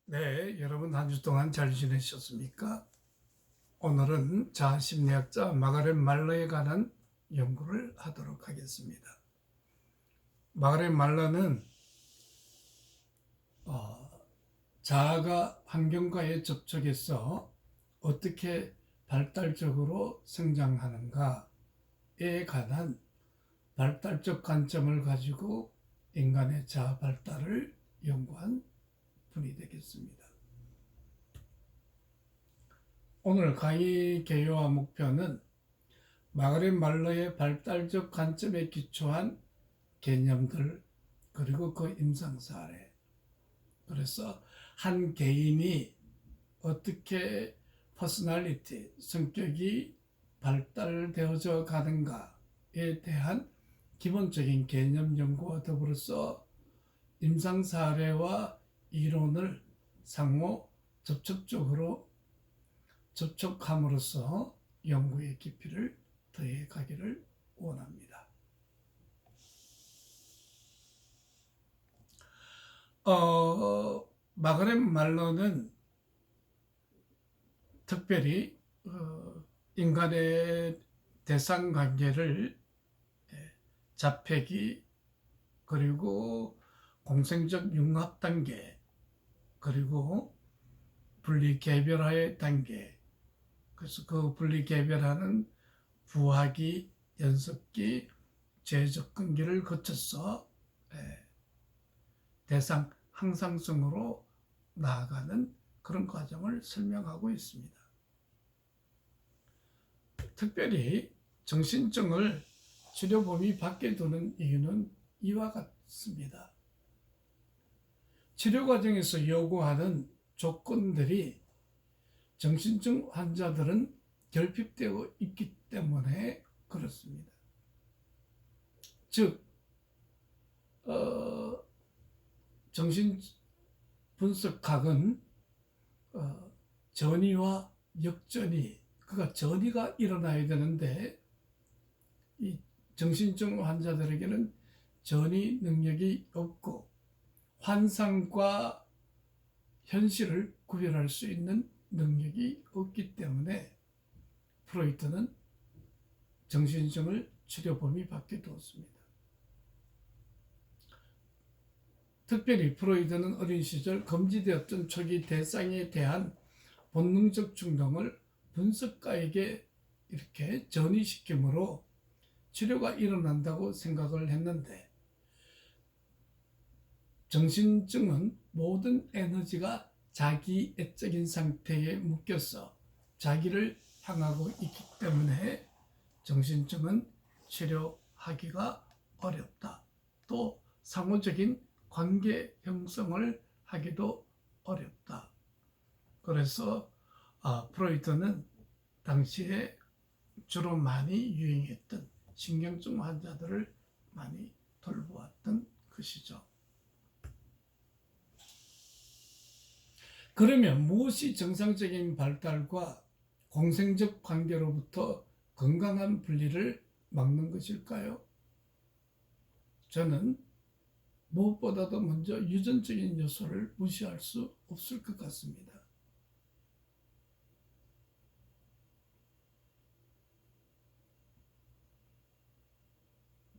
네, 여러분 한 주 동안 잘 지내셨습니까? 오늘은 자아심리학자 마가렛 말러에 관한 연구를 하도록 하겠습니다. 마가렛 말러는 자아가 환경과의 접촉에서 어떻게 발달적으로 성장하는가에 관한 발달적 관점을 가지고 인간의 자아 발달을 연구한 분이 되겠습니다. 오늘 강의 개요와 목표는 마가렛 말러의 발달적 관점에 기초한 개념들 그리고 그 임상 사례, 그래서 한 개인이 어떻게 퍼스널리티, 성격이 발달되어져 가는가에 대한 기본적인 개념 연구와 더불어서 임상 사례와 이론을 상호 접촉함으로써 연구의 깊이를 더해 가기를 원합니다. 마가렛 말러는 특별히 인간의 대상 관계를 자폐기 그리고 공생적 융합 단계 그리고 분리개별화의 단계, 그래서 그 분리개별화는 부하기, 연습기, 재접근기를 거쳐서 대상 항상성으로 나아가는 그런 과정을 설명하고 있습니다. 특별히 정신증을 치료 범위 밖에 두는 이유는 이와 같습니다. 치료 과정에서 요구하는 조건들이 정신증 환자들은 결핍되어 있기 때문에 그렇습니다. 즉, 정신분석학은 전이와 역전이, 그러니까 전이가 일어나야 되는데 이 정신증 환자들에게는 전이 능력이 없고 환상과 현실을 구별할 수 있는 능력이 없기 때문에 프로이트는 정신증을 치료 범위 밖에 두었습니다. 특별히 프로이트는 어린 시절 금지되었던 초기 대상에 대한 본능적 충동을 분석가에게 이렇게 전이시킴으로 치료가 일어난다고 생각을 했는데, 정신증은 모든 에너지가 자기애적인 상태에 묶여서 자기를 향하고 있기 때문에 정신증은 치료하기가 어렵다. 또 상호적인 관계 형성을 하기도 어렵다. 그래서 프로이트는 당시에 주로 많이 유행했던 신경증 환자들을 많이 돌보았던 것이죠. 그러면 무엇이 정상적인 발달과 공생적 관계로부터 건강한 분리를 막는 것일까요? 저는 무엇보다도 먼저 유전적인 요소를 무시할 수 없을 것 같습니다.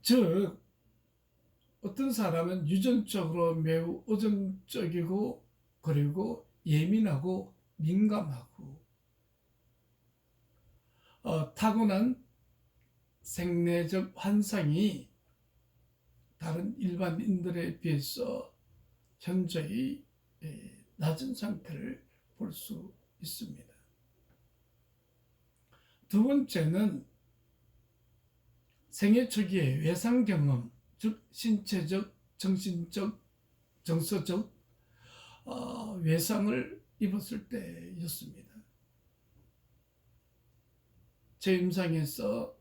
즉, 어떤 사람은 유전적으로 매우 의존적이고 그리고 예민하고 민감하고 타고난 생내적 환상이 다른 일반인들에 비해서 현저히 낮은 상태를 볼 수 있습니다. 두 번째는 생애 초기의 외상 경험, 즉 신체적, 정신적, 정서적 외상을 입었을 때였습니다. 제 임상에서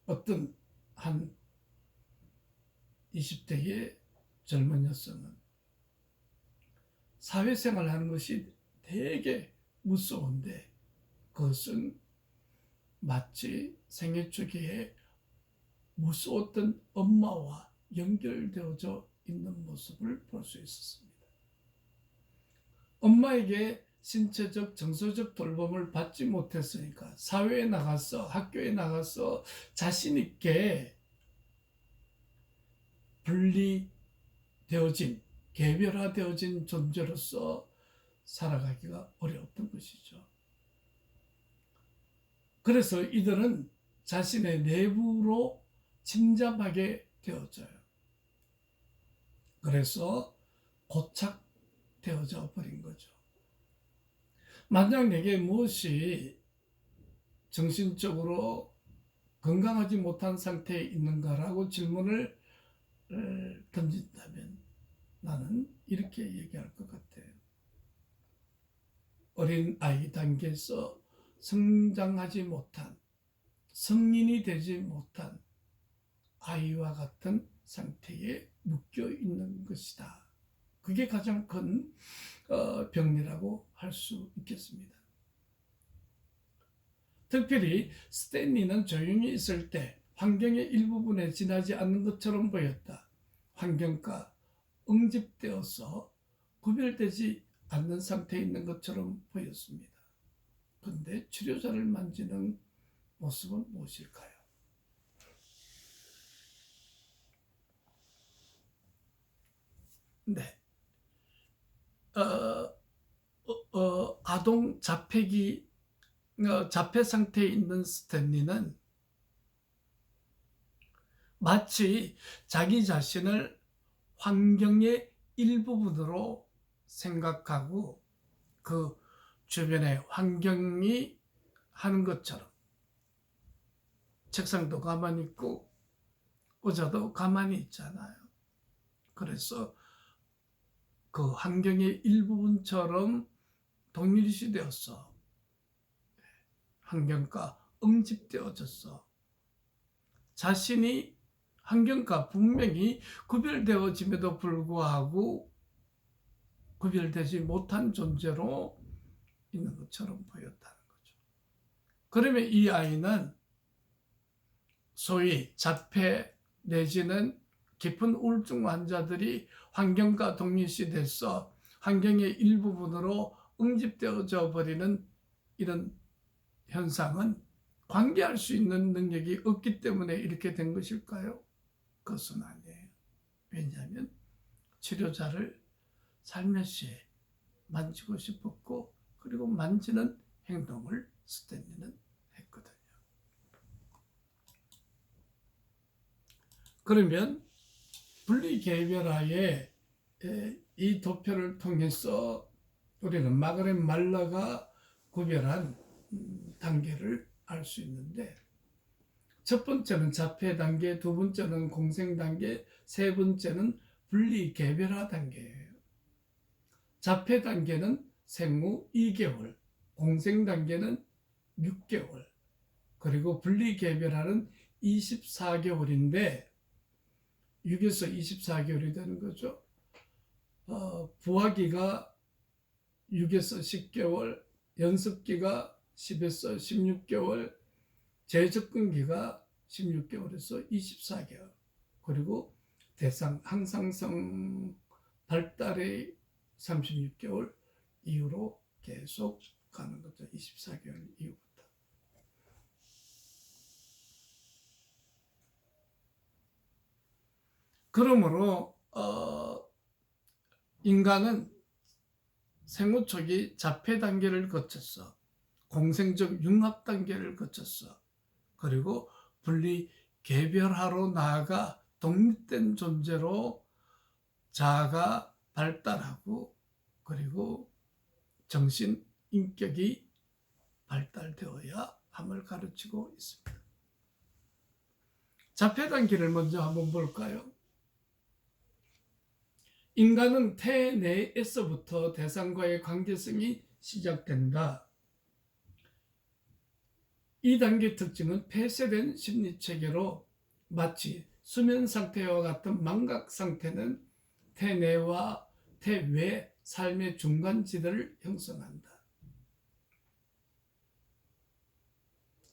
어떤 한 20대의 젊은 여성은 사회생활을 하는 것이 되게 무서운데 그것은 마치 생애 초기에 무서웠던 엄마와 연결되어져 있는 모습을 볼 수 있었습니다. 엄마에게 신체적, 정서적 돌봄을 받지 못했으니까 사회에 나가서, 학교에 나가서 자신 있게 분리되어진, 개별화되어진 존재로서 살아가기가 어려웠던 것이죠. 그래서 이들은 자신의 내부로 침잠하게 되어져요. 그래서 고착되어져 버린 거죠. 만약 내게 무엇이 정신적으로 건강하지 못한 상태에 있는가라고 질문을 던진다면 나는 이렇게 얘기할 것 같아요. 어린 아이 단계에서 성장하지 못한, 성인이 되지 못한 아이와 같은 상태에 묶여 있는 것이다. 그게 가장 큰 병리라고 할 수 있겠습니다. 특별히 스탠리는 조용히 있을 때 환경의 일부분에 지나지 않는 것처럼 보였다. 환경과 응집되어서 구별되지 않는 상태에 있는 것처럼 보였습니다. 그런데 치료자를 만지는 모습은 무엇일까요? 네. 아동 자폐 상태에 있는 스탠리는 마치 자기 자신을 환경의 일부분으로 생각하고 그 주변의 환경이 하는 것처럼 책상도 가만히 있고 의자도 가만히 있잖아요. 그래서 그 환경의 일부분처럼 동일시 되었어. 환경과 응집되어졌어. 자신이 환경과 분명히 구별되어짐에도 불구하고 구별되지 못한 존재로 있는 것처럼 보였다는 거죠. 그러면 이 아이는 소위 자폐 내지는 깊은 우울증 환자들이 환경과 동일시 돼서 환경의 일부분으로 응집되어져 버리는 이런 현상은 관계할 수 있는 능력이 없기 때문에 이렇게 된 것일까요? 그것은 아니에요. 왜냐하면 치료자를 살며시 만지고 싶었고 그리고 만지는 행동을 스탠리는 했거든요. 그러면 분리개별화의 이 도표를 통해서 우리는 마그렛 말러가 구별한 단계를 알 수 있는데 첫 번째는 자폐 단계, 두 번째는 공생 단계, 세 번째는 분리개별화 단계예요. 자폐 단계는 생후 2개월, 공생 단계는 6개월, 그리고 분리개별화는 24개월인데 6에서 24개월이 되는 거죠. 부화기가 6에서 10개월, 연습기가 10에서 16개월, 재접근기가 16개월에서 24개월, 그리고 대상 항상성 발달의 36개월 이후로 계속 가는 거죠. 24개월 이후부터. 그러므로 인간은 생후 초기 자폐 단계를 거쳤어. 공생적 융합 단계를 거쳤어. 그리고 분리 개별화로 나아가 독립된 존재로 자아가 발달하고 그리고 정신 인격이 발달되어야 함을 가르치고 있습니다. 자폐 단계를 먼저 한번 볼까요? 인간은 태아 내에서부터 대상과의 관계성이 시작된다. 이 단계 특징은 폐쇄된 심리체계로 마치 수면 상태와 같은 망각 상태는 태내와 태외 삶의 중간지대를 형성한다.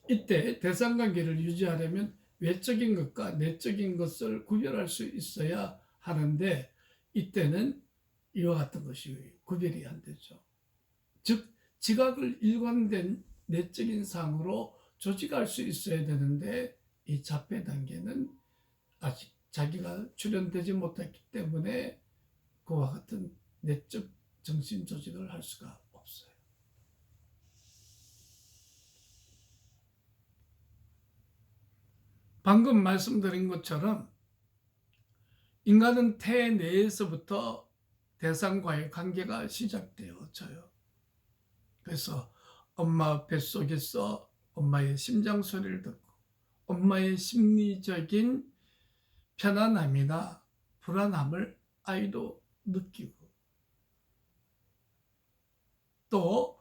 이때 대상관계를 유지하려면 외적인 것과 내적인 것을 구별할 수 있어야 하는데 이때는 이와 같은 것이 구별이 안 되죠. 즉 지각을 일관된 내적인 상으로 조직할 수 있어야 되는데 이 자폐 단계는 아직 자기가 출현되지 못했기 때문에 그와 같은 내적 정신 조직을 할 수가 없어요. 방금 말씀드린 것처럼 인간은 태 내에서부터 대상과의 관계가 시작되어져요. 그래서 엄마 뱃속에서 엄마의 심장 소리를 듣고 엄마의 심리적인 편안함이나 불안함을 아이도 느끼고 또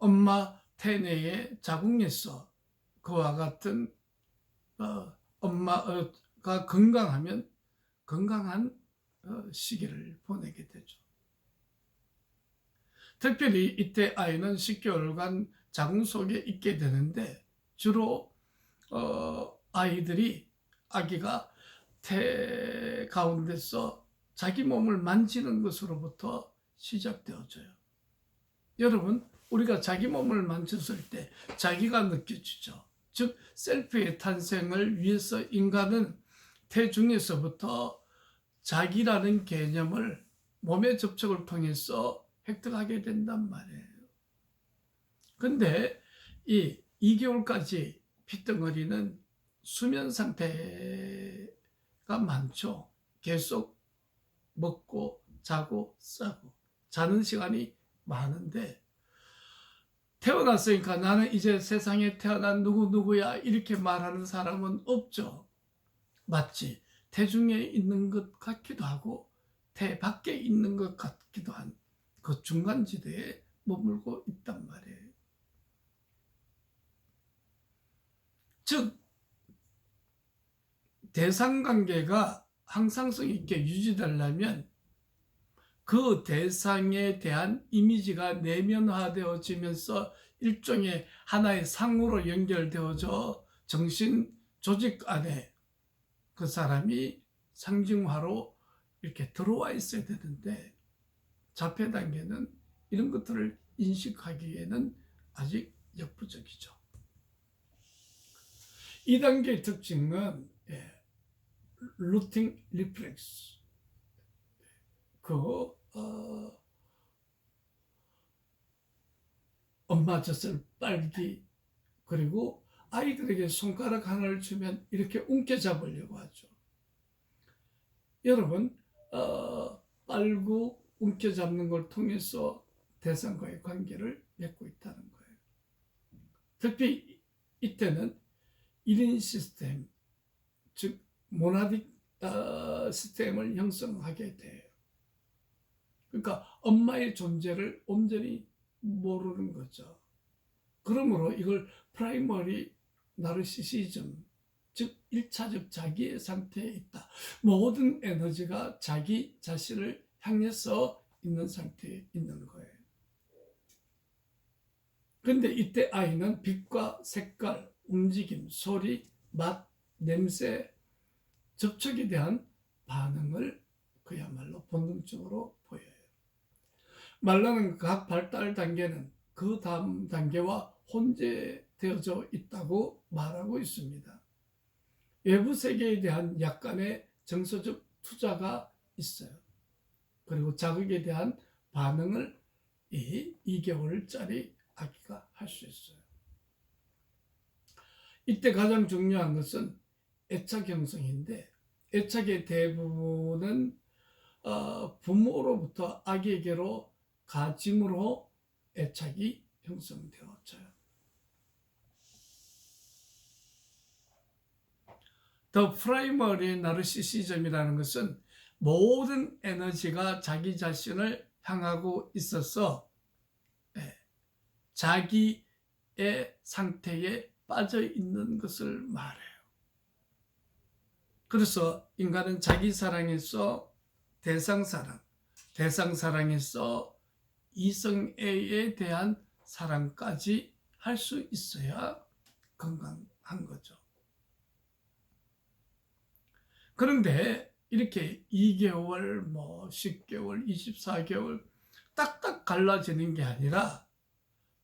엄마 태내의 자궁에서 그와 같은 엄마가 건강하면 건강한 시기를 보내게 되죠. 특별히 이때 아이는 10개월간 자궁 속에 있게 되는데 주로 아기가 태 가운데서 자기 몸을 만지는 것으로부터 시작되어져요. 여러분, 우리가 자기 몸을 만졌을 때 자기가 느껴지죠. 즉 셀프의 탄생을 위해서 인간은 태중에서부터 자기라는 개념을 몸의 접촉을 통해서 획득하게 된단 말이에요. 근데 이 2개월까지 핏덩어리는 수면 상태가 많죠. 계속 먹고 자고 싸고 자는 시간이 많은데 태어났으니까 나는 이제 세상에 태어난 누구누구야 이렇게 말하는 사람은 없죠. 마치 태중에 있는 것 같기도 하고 태 밖에 있는 것 같기도 한 그 중간지대에 머물고 있단 말이에요. 즉 대상관계가 항상성 있게 유지되려면 그 대상에 대한 이미지가 내면화되어지면서 일종의 하나의 상으로 연결되어져 정신 조직 안에 그 사람이 상징화로 이렇게 들어와 있어야 되는데 자폐 단계는 이런 것들을 인식하기에는 아직 역부족이죠. 이 단계의 특징은 루팅 리플렉스, 엄마 젖을 빨기, 그리고 아이들에게 손가락 하나를 주면 이렇게 움켜잡으려고 하죠. 여러분, 빨고 움켜잡는 걸 통해서 대상과의 관계를 맺고 있다는 거예요. 특히 이때는 1인 시스템, 즉 모나딕 시스템을 형성하게 돼요. 그러니까 엄마의 존재를 온전히 모르는 거죠. 그러므로 이걸 프라이머리 나르시시즘, 즉 1차적 자기의 상태에 있다. 모든 에너지가 자기 자신을 향해서 있는 상태에 있는 거예요. 그런데 이때 아이는 빛과 색깔, 움직임, 소리, 맛, 냄새, 접촉에 대한 반응을 그야말로 본능적으로 보여요. 말라는 각 발달 단계는 그 다음 단계와 혼재되어져 있다고 말하고 있습니다. 외부 세계에 대한 약간의 정서적 투자가 있어요. 그리고 자극에 대한 반응을 이 2개월짜리 아기가 할 수 있어요. 이때 가장 중요한 것은 애착 형성인데 애착의 대부분은 부모로부터 아기에게로 가짐으로 애착이 형성되어져요. 더 프라이머리 나르시시즘이라는 것은 모든 에너지가 자기 자신을 향하고 있어서 자기의 상태에 빠져 있는 것을 말해요. 그래서 인간은 자기 사랑에서 대상 사랑, 대상 사랑에서 이성애에 대한 사랑까지 할 수 있어야 건강한 거죠. 그런데 이렇게 2개월, 뭐 10개월, 24개월 딱딱 갈라지는 게 아니라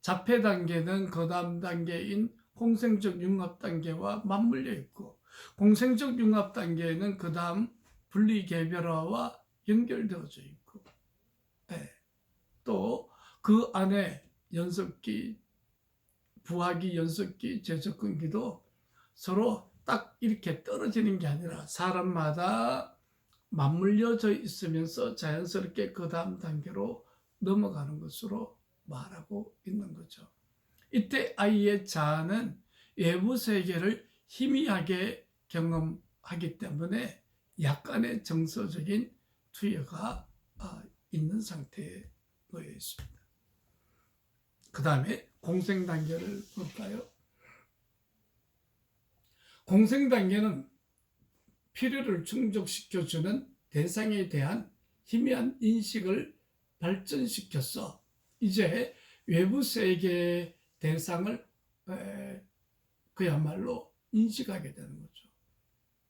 자폐 단계는 그 다음 단계인 공생적 융합 단계와 맞물려 있고, 공생적 융합 단계는 그 다음 분리개별화와 연결되어져 있고, 네. 또 그 안에 연속기, 부하기, 연속기, 제접근기도 서로 딱 이렇게 떨어지는 게 아니라 사람마다 맞물려져 있으면서 자연스럽게 그 다음 단계로 넘어가는 것으로 말하고 있는 거죠. 이때 아이의 자아는 외부 세계를 희미하게 경험하기 때문에 약간의 정서적인 투여가 있는 상태에 놓여 있습니다. 그 다음에 공생 단계를 볼까요? 공생 단계는 필요를 충족시켜주는 대상에 대한 희미한 인식을 발전시켜서 이제 외부 세계의 대상을 그야말로 인식하게 되는 거죠.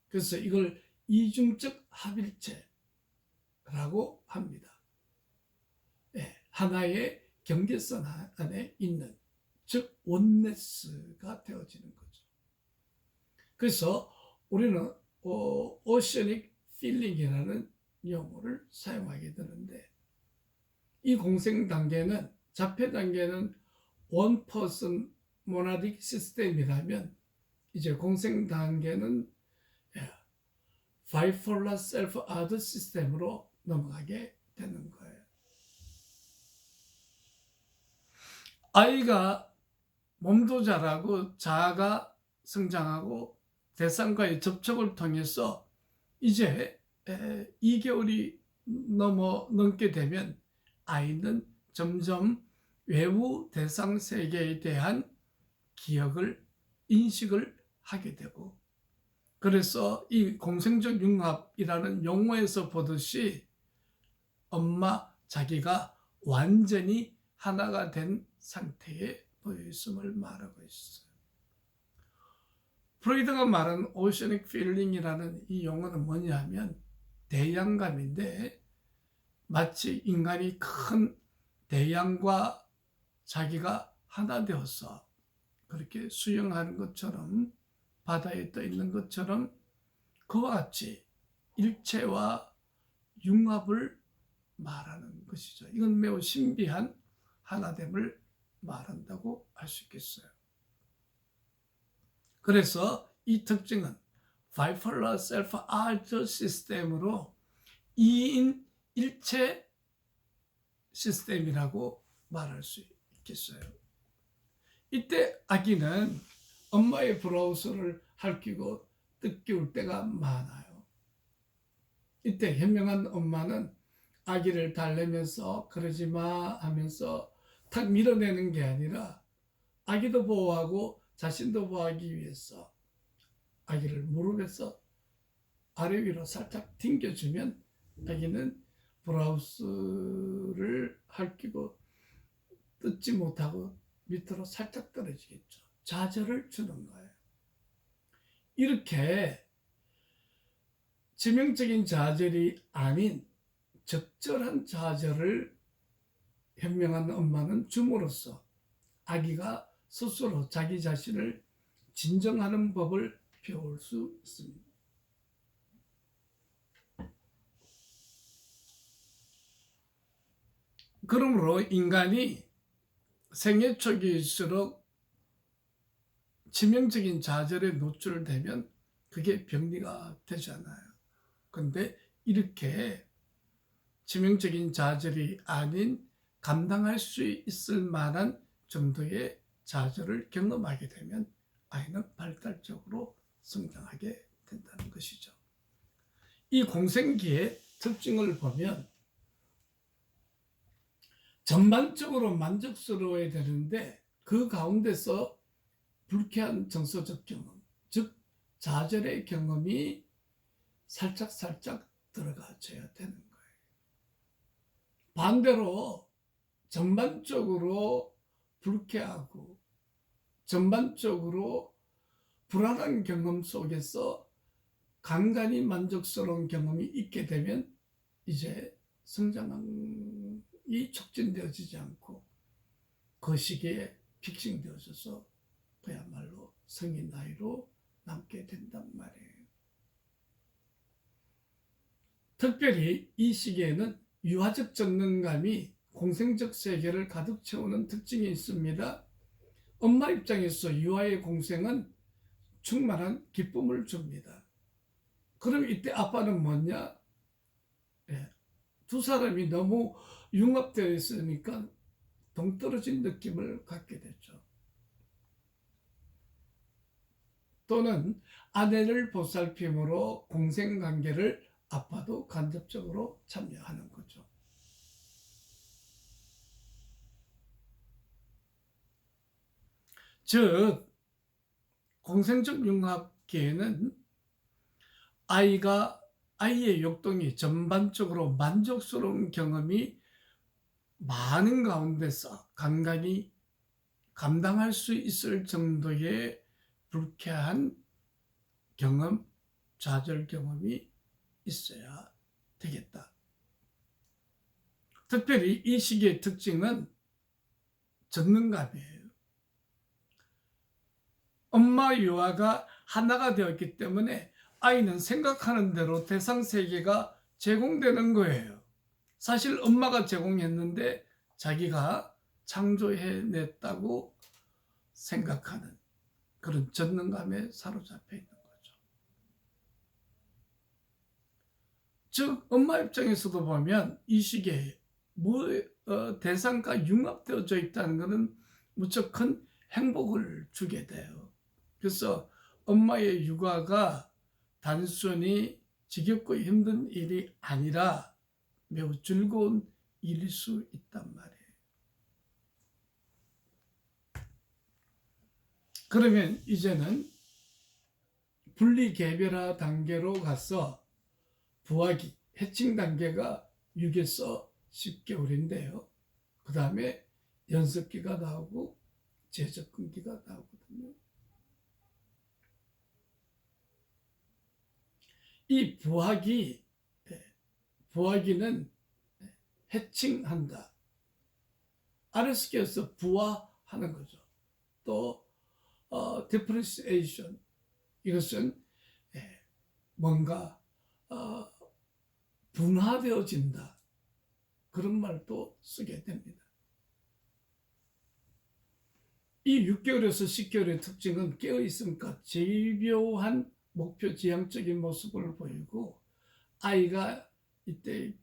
그래서 이걸 이중적 합일체라고 합니다. 하나의 경계선 안에 있는, 즉 원네스가 되어지는 거죠. 그래서 우리는 오셔닉 필링이라는 용어를 사용하게 되는데, 이 공생 단계는, 자폐 단계는 원 퍼슨 모나딕 시스템이라면 이제 공생 단계는 바이폴라 셀프 아드 시스템으로 넘어가게 되는 거예요. 아이가 몸도 자라고 자아가 성장하고 대상과의 접촉을 통해서 이제 2개월이 넘게 되면 아이는 점점 외부 대상 세계에 대한 기억을, 인식을 하게 되고, 그래서 이 공생적 융합이라는 용어에서 보듯이 엄마 자기가 완전히 하나가 된 상태에 놓여 있음을 말하고 있어요. 프로이드가 말한 오셔닉 필링이라는 이 용어는 뭐냐면 대양감인데, 마치 인간이 큰 대양과 자기가 하나 되어서 그렇게 수영하는 것처럼, 바다에 떠 있는 것처럼 그와 같이 일체와 융합을 말하는 것이죠. 이건 매우 신비한 하나됨을 말한다고 할 수 있겠어요. 그래서 이 특징은 바이폴러 셀프 아트 시스템으로 2인 일체 시스템이라고 말할 수 있겠어요. 이때 아기는 엄마의 브라우스를 핥히고 뜯기울 때가 많아요. 이때 현명한 엄마는 아기를 달래면서 그러지 마 하면서 탁 밀어내는 게 아니라 아기도 보호하고 자신도 보호하기 위해서 아기를 무릎에서 아래 위로 살짝 튕겨주면 아기는 브라우스를 핥히고 뜯지 못하고 밑으로 살짝 떨어지겠죠. 좌절을 주는 거예요. 이렇게 치명적인 좌절이 아닌 적절한 좌절을 현명한 엄마는 줌으로써 아기가 스스로 자기 자신을 진정하는 법을 배울 수 있습니다. 그러므로 인간이 생애 초기일수록 치명적인 좌절에 노출되면 그게 병리가 되잖아요. 근데 이렇게 치명적인 좌절이 아닌 감당할 수 있을 만한 정도의 좌절을 경험하게 되면 아이는 발달적으로 성장하게 된다는 것이죠. 이 공생기의 특징을 보면 전반적으로 만족스러워야 되는데 그 가운데서 불쾌한 정서적 경험, 즉 좌절의 경험이 살짝 들어가줘야 되는 거예요. 반대로 전반적으로 불쾌하고 전반적으로 불안한 경험 속에서 간간히 만족스러운 경험이 있게 되면 이제 성장이 촉진되어지지 않고 그 시기에 픽싱되어져서 그야말로 성인 나이로 남게 된단 말이에요. 특별히 이 시기에는 유아적 전능감이 공생적 세계를 가득 채우는 특징이 있습니다. 엄마 입장에서 유아의 공생은 충만한 기쁨을 줍니다. 그럼 이때 아빠는 뭐냐? 두 사람이 너무 융합되어 있으니까 동떨어진 느낌을 갖게 되죠. 또는 아내를 보살핌으로 공생관계를 아빠도 간접적으로 참여하는 거죠. 즉 공생적 융합기에는 아이의 욕동이 전반적으로 만족스러운 경험이 많은 가운데서 간간히 감당할 수 있을 정도의 불쾌한 경험, 좌절 경험이 있어야 되겠다. 특별히 이 시기의 특징은 전능감이에요. 엄마 유아가 하나가 되었기 때문에 아이는 생각하는 대로 대상 세계가 제공되는 거예요. 사실 엄마가 제공했는데 자기가 창조해냈다고 생각하는 그런 전능감에 사로잡혀 있는 거죠. 즉 엄마 입장에서도 보면 이 시기에 대상과 융합되어져 있다는 것은 무척 큰 행복을 주게 돼요. 그래서 엄마의 육아가 단순히 지겹고 힘든 일이 아니라 매우 즐거운 일일 수 있단 말이에요. 그러면 이제는 분리개별화 단계로 가서 부화기, 해칭 단계가 6에서 10개월인데요. 그 다음에 연습기가 나오고 재접근기가 나오거든요. 이 부화기는 해칭한다. 아래스키에서 부화하는 거죠. 또 differentiation, 이것은 뭔가 분화되어진다. 그런 말도 쓰게 됩니다. 이 6개월에서 10개월의 특징은 깨어있음과 집요한 목표 지향적인 모습을 보이고 아이가 이때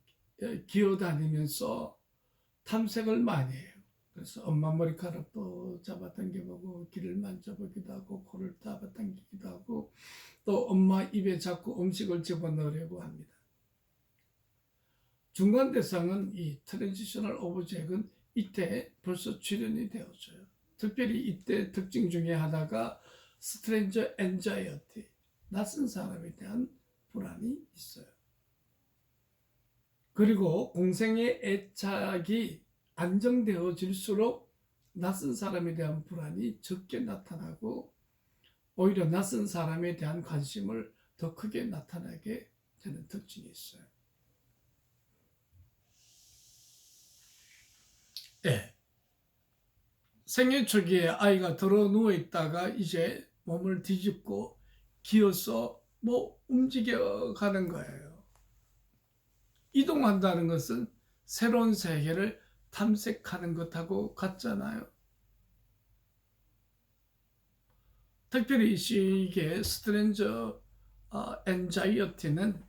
기어다니면서 탐색을 많이 해요. 그래서 엄마 머리카락도 잡아당겨보고 귀를 만져보기도 하고 코를 잡아당기기도 하고 또 엄마 입에 자꾸 음식을 집어넣으려고 합니다. 중간 대상은 이 트랜지셔널 오브젝은 이때 벌써 출현이 되었어요. 특별히 이때 특징 중에 하나가 스트레인저 엔자이어티, 낯선 사람에 대한 불안이 있어요. 그리고 공생의 애착이 안정되어질수록 낯선 사람에 대한 불안이 적게 나타나고 오히려 낯선 사람에 대한 관심을 더 크게 나타나게 되는 특징이 있어요. 네. 생애 초기에 아이가 들어 누워 있다가 이제 몸을 뒤집고 기어서 움직여가는 거예요. 이동한다는 것은 새로운 세계를 탐색하는 것하고 같잖아요. 특별히 이 시기에 스트레인저 엔자이어티는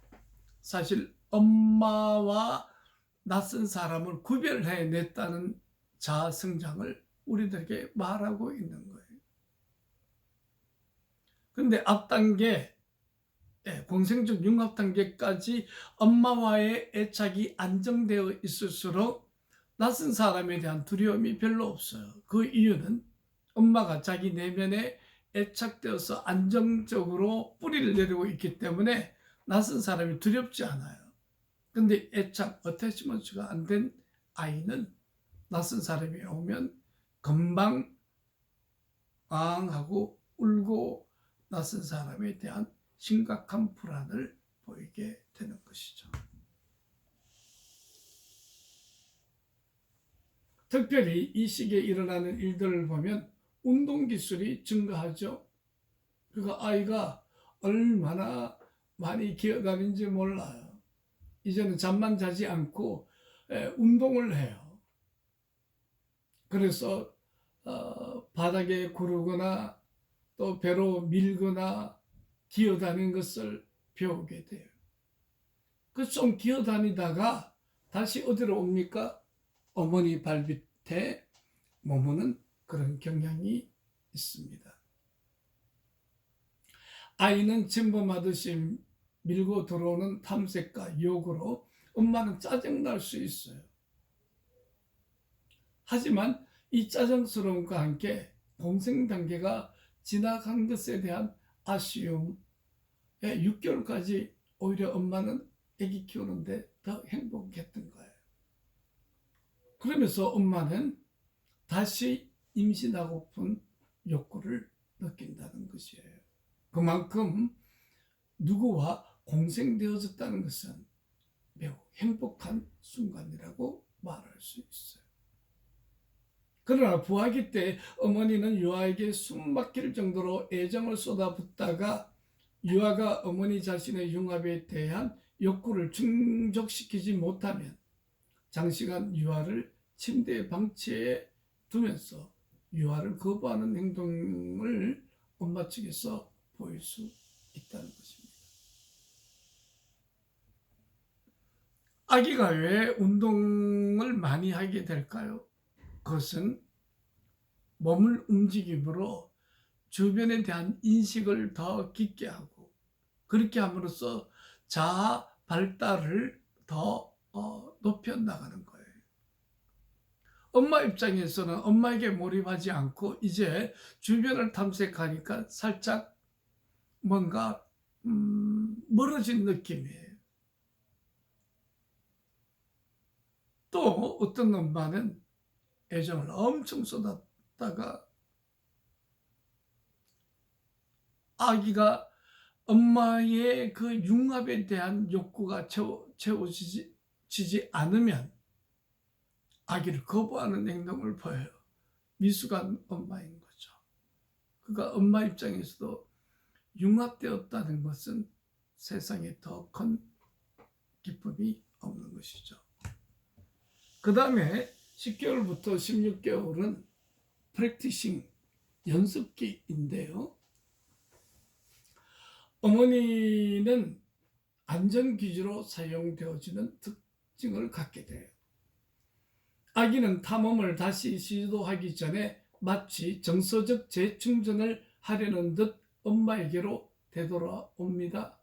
사실 엄마와 낯선 사람을 구별해냈다는 자아 성장을 우리들에게 말하고 있는 거예요. 그런데 앞단계, 공생적 융합 단계까지 엄마와의 애착이 안정되어 있을수록 낯선 사람에 대한 두려움이 별로 없어요. 그 이유는 엄마가 자기 내면에 애착되어서 안정적으로 뿌리를 내리고 있기 때문에 낯선 사람이 두렵지 않아요. 근데 애착, 어태치먼트가 안 된 아이는 낯선 사람이 오면 금방 하고 울고 낯선 사람에 대한 심각한 불안을 보이게 되는 것이죠. 특별히 이 시기에 일어나는 일들을 보면 운동기술이 증가하죠. 그러니까 아이가 얼마나 많이 기어다니는지 몰라요. 이제는 잠만 자지 않고 운동을 해요. 그래서 바닥에 구르거나 또 배로 밀거나 기어다니는 것을 배우게 돼요. 그 좀 기어다니다가 다시 어디로 옵니까? 어머니 발밑에 머무는 그런 경향이 있습니다. 아이는 침범하듯이 밀고 들어오는 탐색과 유혹으로 엄마는 짜증날 수 있어요. 하지만 이 짜증스러움과 함께 공생 단계가 지나간 것에 대한 아쉬움에 6개월까지 오히려 엄마는 아기 키우는데 더 행복했던 거예요. 그러면서 엄마는 다시 임신하고픈 욕구를 느낀다는 것이에요. 그만큼 누구와 공생되어졌다는 것은 매우 행복한 순간이라고 말할 수 있어요. 그러나 부화기 때 어머니는 유아에게 숨 막힐 정도로 애정을 쏟아붓다가 유아가 어머니 자신의 융합에 대한 욕구를 충족시키지 못하면 장시간 유아를 침대에 방치해 두면서 유아를 거부하는 행동을 엄마 측에서 보일 수 있다는 것입니다. 아기가 왜 운동을 많이 하게 될까요? 그것은 몸을 움직임으로 주변에 대한 인식을 더 깊게 하고 그렇게 함으로써 자아 발달을 더 높여 나가는 거예요. 엄마 입장에서는 엄마에게 몰입하지 않고 이제 주변을 탐색하니까 살짝 뭔가 멀어진 느낌이에요. 또 어떤 엄마는 애정을 엄청 쏟았다가 아기가 엄마의 그 융합에 대한 욕구가 채워지지 않으면 아기를 거부하는 행동을 보여요. 미숙한 엄마인 거죠. 그러니까 엄마 입장에서도 융합되었다는 것은 세상에 더 큰 기쁨이 없는 것이죠. 그 다음에 10개월부터 16개월은 프랙티싱, 연습기인데요. 어머니는 안전기지로 사용되어지는 특징을 갖게 돼요. 아기는 탐험을 다시 시도하기 전에 마치 정서적 재충전을 하려는 듯 엄마에게로 되돌아옵니다.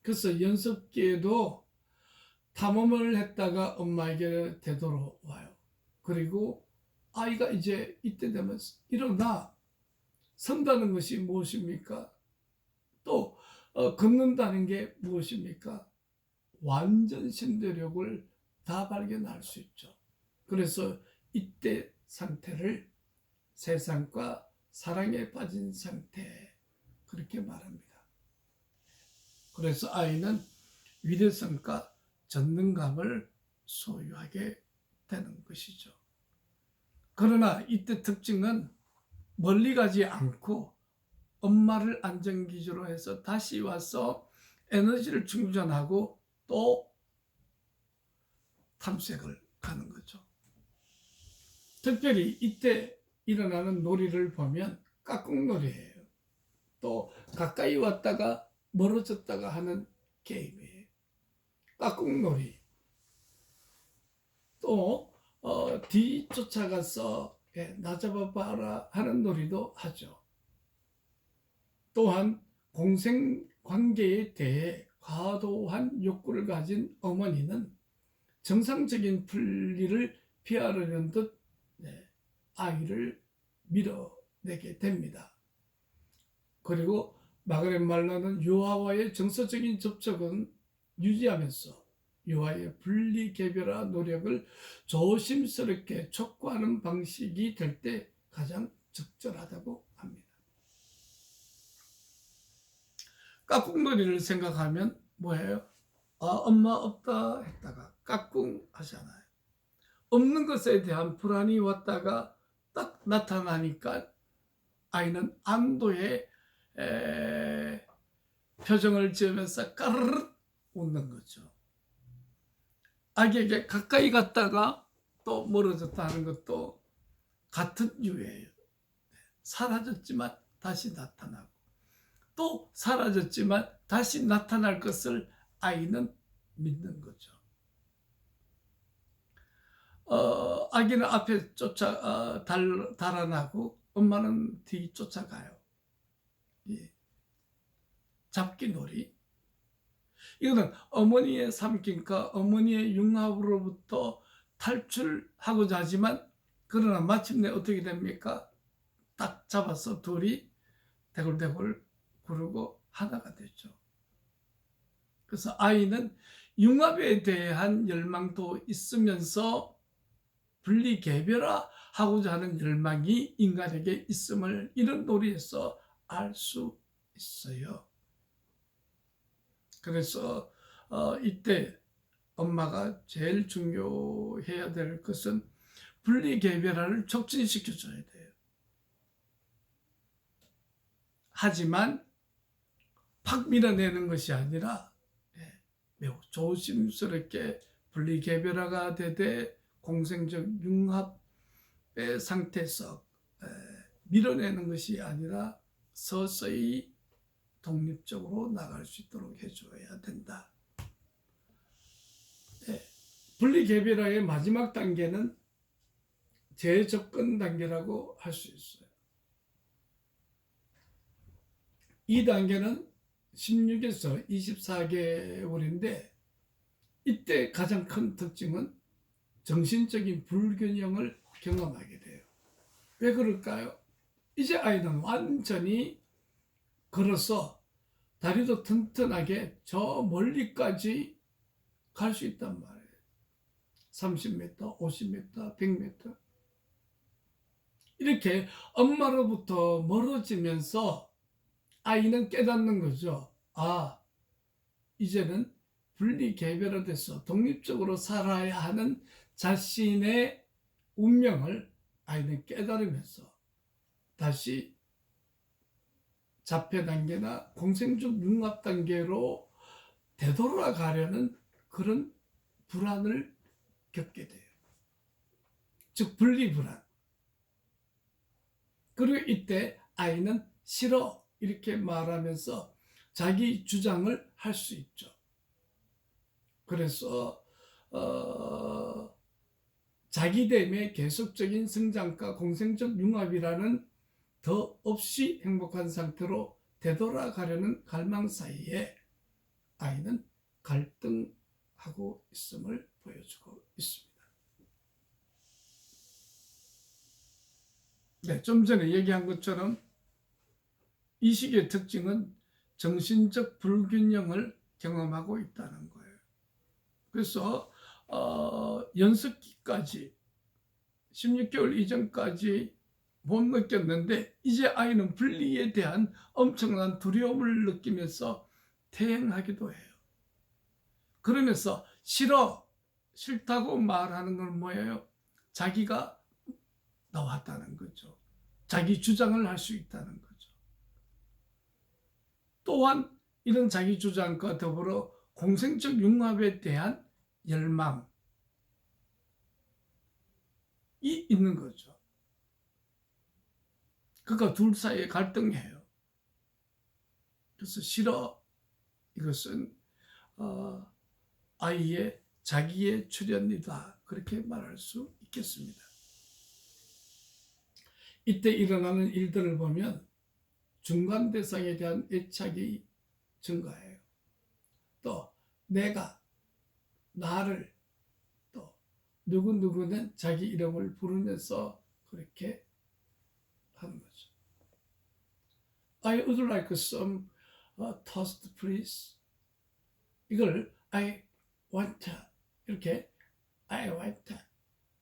그래서 연습기에도 탐험을 했다가 엄마에게 되돌아와요. 그리고 아이가 이제 이때 되면 일어나 선다는 것이 무엇입니까? 또 걷는다는 게 무엇입니까? 완전 신대력을 다 발견할 수 있죠. 그래서 이때 상태를 세상과 사랑에 빠진 상태 그렇게 말합니다. 그래서 아이는 위대성과 전능감을 소유하게 되는 것이죠. 그러나 이때 특징은 멀리 가지 않고 엄마를 안전기지로 해서 다시 와서 에너지를 충전하고 또 탐색을 가는 거죠. 특별히 이때 일어나는 놀이를 보면 깍꿍놀이예요. 또 가까이 왔다가 멀어졌다가 하는 게임이에요. 깍꿍놀이. 또 뒤쫓아가서 나 잡아봐라 하는 놀이도 하죠. 또한 공생관계에 대해 과도한 욕구를 가진 어머니는 정상적인 분리를 피하려는 듯 아이를 밀어내게 됩니다. 그리고 마그렛 말러는 유아와의 정서적인 접촉은 유지하면서 유아의 분리개별화 노력을 조심스럽게 촉구하는 방식이 될 때 가장 적절하다고 합니다. 깍꿍놀이를 생각하면 뭐예요? 아, 엄마 없다 했다가 깍꿍 하잖아요. 없는 것에 대한 불안이 왔다가 딱 나타나니까 아이는 안도의 표정을 지으면서 까르르 웃는 거죠. 아기에게 가까이 갔다가 또 멀어졌다 하는 것도 같은 이유예요. 사라졌지만 다시 나타나고 또 사라졌지만 다시 나타날 것을 아이는 믿는 거죠. 아기는 앞에 달아나고 엄마는 뒤 쫓아가요. 예. 잡기놀이. 이거는 어머니의 삼킴과 어머니의 융합으로부터 탈출하고자 하지만 그러나 마침내 어떻게 됩니까? 딱 잡아서 둘이 대굴대굴 구르고 하나가 되죠. 그래서 아이는 융합에 대한 열망도 있으면서 분리개별화하고자 하는 열망이 인간에게 있음을 이런 놀이에서 알 수 있어요. 그래서 이때 엄마가 제일 중요해야 될 것은 분리개별화를 촉진시켜줘야 돼요. 하지만 팍 밀어내는 것이 아니라 매우 조심스럽게 분리개별화가 되되 공생적 융합의 상태에서 밀어내는 것이 아니라 서서히 독립적으로 나갈 수 있도록 해줘야 된다. 분리개별화의 마지막 단계는 재접근 단계라고 할 수 있어요. 이 단계는 16에서 24개월인데 이때 가장 큰 특징은 정신적인 불균형을 경험하게 돼요. 왜 그럴까요? 이제 아이는 완전히 걸어서 다리도 튼튼하게 저 멀리까지 갈 수 있단 말이에요. 30m, 50m, 100m. 이렇게 엄마로부터 멀어지면서 아이는 깨닫는 거죠. 아, 이제는 분리개별화돼서 독립적으로 살아야 하는 자신의 운명을 아이는 깨달으면서 다시 자폐 단계나 공생적 융합 단계로 되돌아가려는 그런 불안을 겪게 돼요. 즉 분리불안. 그리고 이때 아이는 싫어 이렇게 말하면서 자기 주장을 할 수 있죠. 그래서 자기됨의 계속적인 성장과 공생적 융합이라는 더 없이 행복한 상태로 되돌아가려는 갈망 사이에 아이는 갈등하고 있음을 보여주고 있습니다. 네, 좀 전에 얘기한 것처럼 이 시기의 특징은 정신적 불균형을 경험하고 있다는 거예요. 그래서 연습기까지 16개월 이전까지 못 느꼈는데 이제 아이는 분리에 대한 엄청난 두려움을 느끼면서 퇴행하기도 해요. 그러면서 싫다고 말하는 건 뭐예요? 자기가 나왔다는 거죠. 자기 주장을 할 수 있다는 거죠. 또한 이런 자기 주장과 더불어 공생적 융합에 대한 열망이 있는 거죠. 그러니까 둘 사이에 갈등해요. 그래서 싫어. 이것은 아이의 자기의 출현이다. 그렇게 말할 수 있겠습니다. 이때 일어나는 일들을 보면 중간 대상에 대한 애착이 증가해요. 또 내가, 나를, 또 누구누구는 자기 이름을 부르면서 그렇게 하는 거죠. I would like some toast please. 이걸 I want 이렇게 I want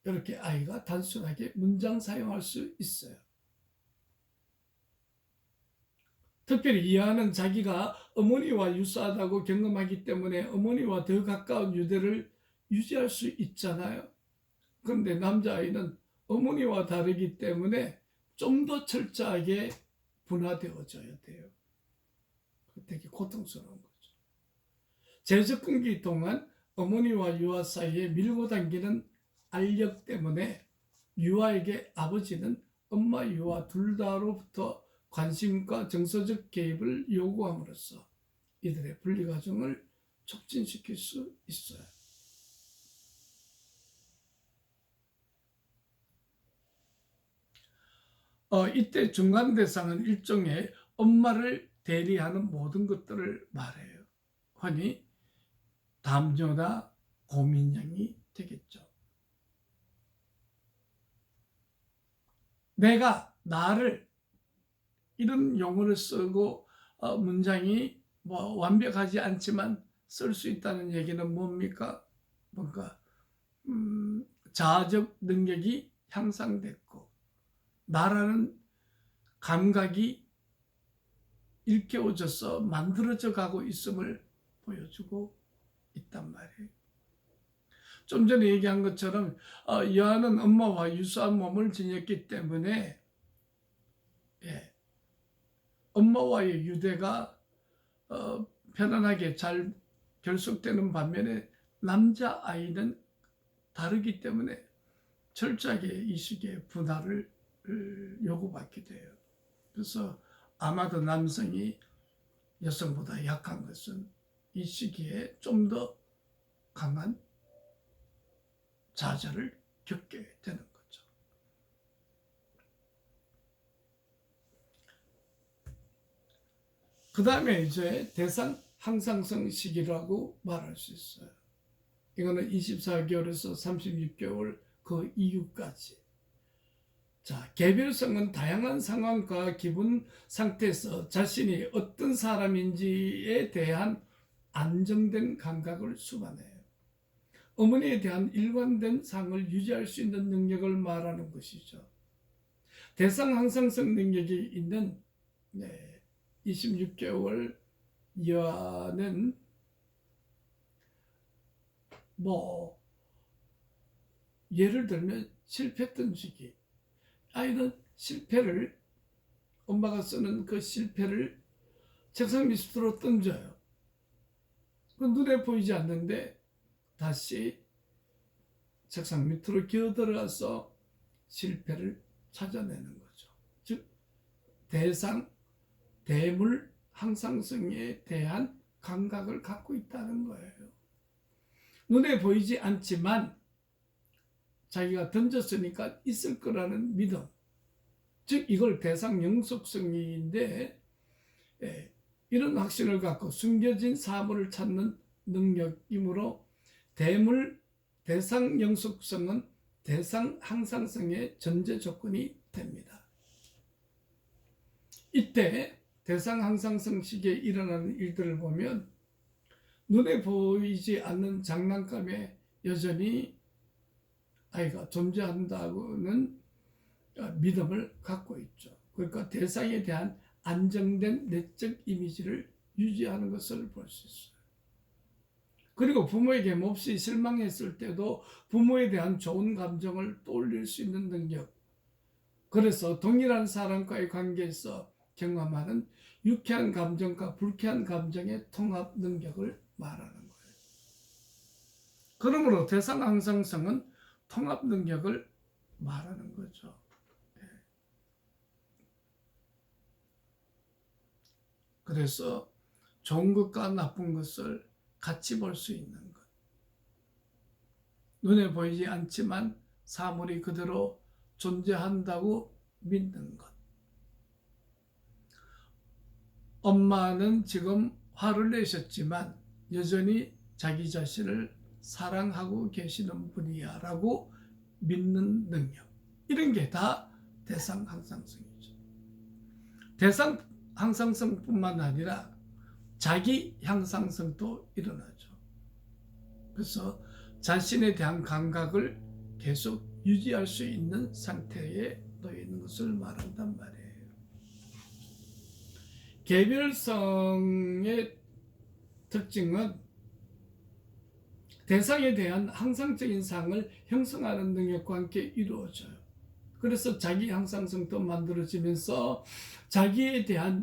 이렇게 아이가 단순하게 문장 사용할 수 있어요. 특별히 이하는 자기가 어머니와 유사하다고 경험하기 때문에 어머니와 더 가까운 유대를 유지할 수 있잖아요. 그런데 남자아이는 어머니와 다르기 때문에 좀 더 철저하게 분화되어져야 돼요. 되게 고통스러운 거죠. 제접근기 동안 어머니와 유아 사이에 밀고 당기는 알력 때문에 유아에게 아버지는 엄마 유아 둘 다로부터 관심과 정서적 개입을 요구함으로써 이들의 분리 과정을 촉진시킬 수 있어요. 이때 중간 대상은 일종의 엄마를 대리하는 모든 것들을 말해요. 흔히 담요나 고민형이 되겠죠. 내가 나를 이런 용어를 쓰고 문장이 뭐 완벽하지 않지만 쓸 수 있다는 얘기는 뭡니까? 뭔가 자아적 능력이 향상됐고 나라는 감각이 일깨워져서 만들어져 가고 있음을 보여주고 있단 말이에요. 좀 전에 얘기한 것처럼 여아는 엄마와 유사한 몸을 지녔기 때문에 엄마와의 유대가 편안하게 잘 결속되는 반면에 남자아이는 다르기 때문에 철저하게 이 시기에 분할을 요구받게 돼요. 그래서 아마도 남성이 여성보다 약한 것은 이 시기에 좀 더 강한 좌절을 겪게 되는 거죠. 그 다음에 이제 대상 항상성 시기라고 말할 수 있어요. 이거는 24개월에서 36개월 그 이후까지. 자, 개별성은 다양한 상황과 기분 상태에서 자신이 어떤 사람인지에 대한 안정된 감각을 수반해요. 어머니에 대한 일관된 상을 유지할 수 있는 능력을 말하는 것이죠. 대상 항상성 능력이 있는 26개월 여아는 뭐 예를 들면 실패했던 시기, 아이는 실패를 엄마가 쓰는 그 실패를 책상 밑으로 던져요. 그 눈에 보이지 않는데 다시 책상 밑으로 기어 들어가서 실패를 찾아내는 거죠. 즉 대상, 대물 항상성에 대한 감각을 갖고 있다는 거예요. 눈에 보이지 않지만 자기가 던졌으니까 있을 거라는 믿음. 즉 이걸 대상 영속성인데 이런 확신을 갖고 숨겨진 사물을 찾는 능력이므로 대상 영속성은 대상 항상성의 전제 조건이 됩니다. 이때 대상 항상성 시기에 일어나는 일들을 보면 눈에 보이지 않는 장난감에 여전히 아이가 존재한다고는 믿음을 갖고 있죠. 그러니까 대상에 대한 안정된 내적 이미지를 유지하는 것을 볼 수 있어요. 그리고 부모에게 몹시 실망했을 때도 부모에 대한 좋은 감정을 떠올릴 수 있는 능력. 그래서 동일한 사람과의 관계에서 경험하는 유쾌한 감정과 불쾌한 감정의 통합 능력을 말하는 거예요. 그러므로 대상 항상성은 통합 능력을 말하는 거죠. 그래서 좋은 것과 나쁜 것을 같이 볼 수 있는 것. 눈에 보이지 않지만 사물이 그대로 존재한다고 믿는 것. 엄마는 지금 화를 내셨지만 여전히 자기 자신을 사랑하고 계시는 분이야 라고 믿는 능력. 이런 게 다 대상 항상성이죠. 대상 항상성뿐만 아니라 자기 향상성도 일어나죠. 그래서 자신에 대한 감각을 계속 유지할 수 있는 상태에 놓여 있는 것을 말한단 말이에요. 개별성의 특징은 대상에 대한 항상적인 상을 형성하는 능력과 함께 이루어져요. 그래서 자기 향상성도 만들어지면서 자기에 대한